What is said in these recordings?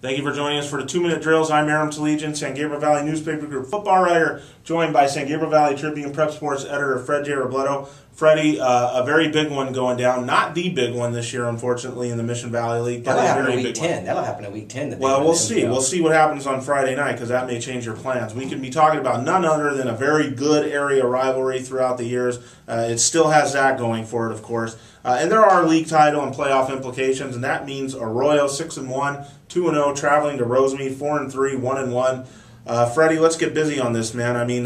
Thank you for joining us for the 2-minute drills. I'm Aram Talegian, San Gabriel Valley Newspaper Group football writer, joined by San Gabriel Valley Tribune Prep Sports editor Fred J. Robledo. Freddie, a very big one going down. Not the big one this year, unfortunately, in the Mission Valley League. That'll happen in Week 10. That'll happen in Week 10. Well, we'll see. We'll see what happens on Friday night, because that may change your plans. We could be talking about none other than a very good area rivalry throughout the years. It still has that going for it, of course. And there are league title and playoff implications, and that means Arroyo 6-1, 2-0, traveling to Rosemead 4-3, 1-1. Freddie, let's get busy on this, man. I mean,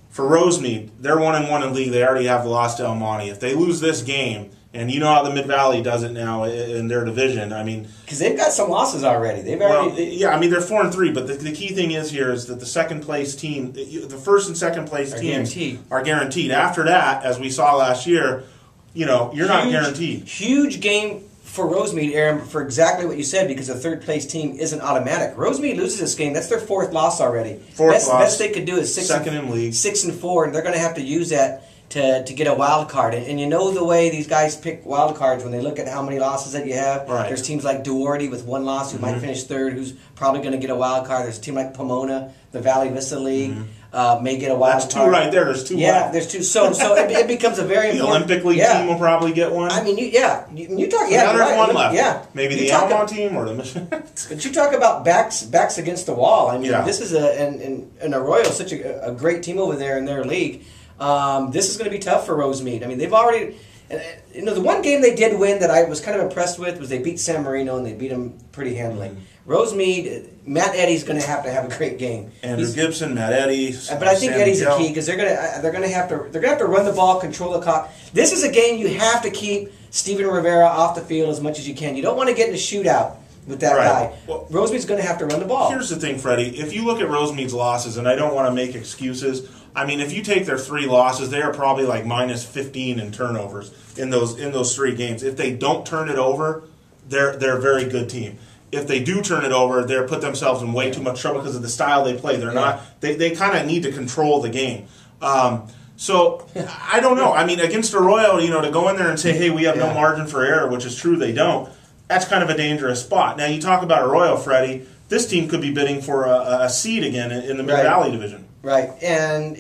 for Rosemead, they're 1-1 in league. They already have lost to El Monte. If they lose this game, and you know how the Mid Valley does it now in their division, I mean, because they've got some losses already. Yeah, I mean they're 4-3, but the key thing is that the second place team, the first and second place teams are guaranteed. After that, as we saw last year, you know, you're not guaranteed. Huge game for Rosemead, Aaron, for exactly what you said, because the third place team isn't automatic. Rosemead loses this game. That's their fourth loss already. Best they could do is second in league, 6-4, and they're going to have to use that to get a wild card. And you know the way these guys pick wild cards when they look at how many losses that you have. Right. There's teams like Duarte with one loss who might finish third, who's probably going to get a wild card. There's a team like Pomona, the Valley Vista League, may get a wild card. That's two right there. There's two. Yeah, there's two. So it becomes a very important. The Olympic League team will probably get one. I mean, you talk. Yeah, there's right. one left. Yeah, maybe the Almont team or the Mission. But you talk about backs against the wall. I mean, this is an Arroyo, such a great team over there in their league. This is going to be tough for Rosemead. I mean, they've already, the one game they did win that I was kind of impressed with was they beat San Marino, and they beat them pretty handily. Rosemead, Matt Eddy's going to have a great game. Andrew Gibson, Matt Eddy, but I think Eddy's the key, because they're going to have to run the ball, control the clock. This is a game you have to keep Steven Rivera off the field as much as you can. You don't want to get in a shootout with that guy. Well, Rosemead's going to have to run the ball. Here's the thing, Freddie. If you look at Rosemead's losses, and I don't want to make excuses, I mean, if you take their 3 losses, they are probably like minus 15 in turnovers in those 3 games. If they don't turn it over, they're a very good team. If they do turn it over, they're put themselves in way too much trouble because of the style they play. They're not. They kind of need to control the game. So I don't know. I mean, against Arroyo, to go in there and say, "Hey, we have no margin for error," which is true, they don't. That's kind of a dangerous spot. Now you talk about Arroyo, Freddie. This team could be bidding for a seed again in the Mid Valley Division. Right, and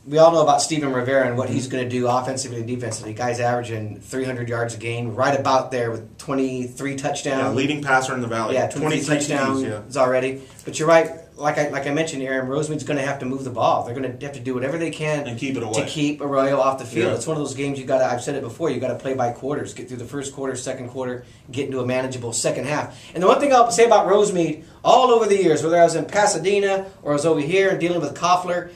we all know about Steven Rivera and what he's going to do offensively and defensively. The guy's averaging 300 yards a game, right about there with 23 touchdowns. Yeah, leading passer in the Valley. Yeah, 23 touchdowns already. But you're right. Like I mentioned, Aaron, Rosemead's going to have to move the ball. They're going to have to do whatever they can and keep it away to keep Arroyo off the field. It's one of those games I've said it before, you got to play by quarters. Get through the first quarter, second quarter, get into a manageable second half. And the one thing I'll say about Rosemead, all over the years, whether I was in Pasadena or I was over here and dealing with Koffler,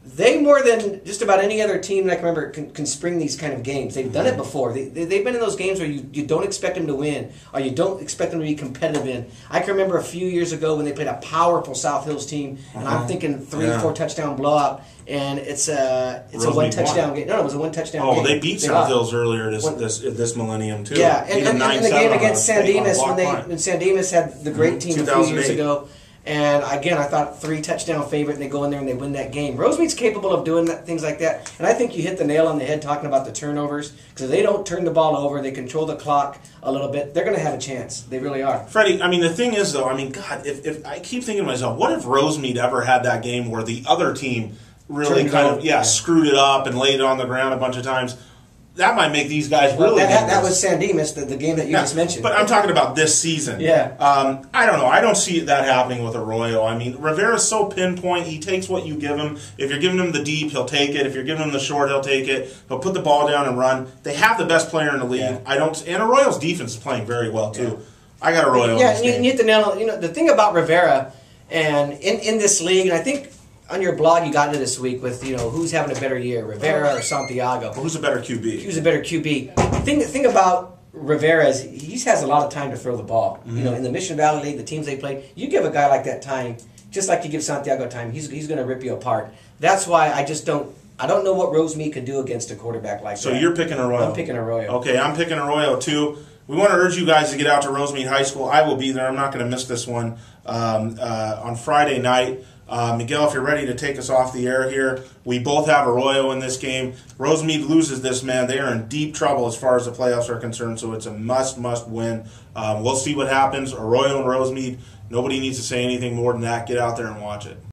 they, more than just about any other team that I can remember, can spring these kind of games. They've done it before. They've been in those games where you don't expect them to win, or you don't expect them to be competitive in. I can remember a few years ago when they played a powerful South Hills team, and I'm thinking 3 or 4 touchdown blowout, and it's a 1 touchdown game. No, it was a 1 touchdown game. Oh, they beat South Hills earlier this millennium too. Yeah, and the game against San Dimas when San Dimas had the great team a few years ago. And again, I thought 3 touchdown favorite, and they go in there and they win that game. Rosemead's capable of doing things like that. And I think you hit the nail on the head talking about the turnovers. Because if they don't turn the ball over, they control the clock a little bit, they're going to have a chance. They really are. Freddie, I mean, the thing is, though, I mean, God, if I keep thinking to myself, what if Rosemead ever had that game where the other team really screwed it up and laid it on the ground a bunch of times? That might make these guys really that was San Dimas, the game that you just mentioned. But I'm talking about this season. Yeah. I don't know. I don't see that happening with Arroyo. I mean, Rivera's so pinpoint. He takes what you give him. If you're giving him the deep, he'll take it. If you're giving him the short, he'll take it. He'll put the ball down and run. They have the best player in the league. Yeah. And Arroyo's defense is playing very well, too. I got Arroyo. Yeah, and you hit the nail. The thing about Rivera, and in this league, and I think on your blog you got into this week with, who's having a better year, Rivera or Santiago. Well, who's a better QB? Who's a better QB? The thing about Rivera is he has a lot of time to throw the ball. In the Mission Valley League, the teams they play, you give a guy like that time, just like you give Santiago time, he's going to rip you apart. That's why I don't know what Rosemead can do against a quarterback like that. So you're picking Arroyo. I'm picking Arroyo. Okay, I'm picking Arroyo too. We want to urge you guys to get out to Rosemead High School. I will be there. I'm not going to miss this one on Friday night. Miguel, if you're ready to take us off the air here, we both have Arroyo in this game. Rosemead loses this, man. They are in deep trouble as far as the playoffs are concerned, so it's a must win. We'll see what happens. Arroyo and Rosemead, nobody needs to say anything more than that. Get out there and watch it.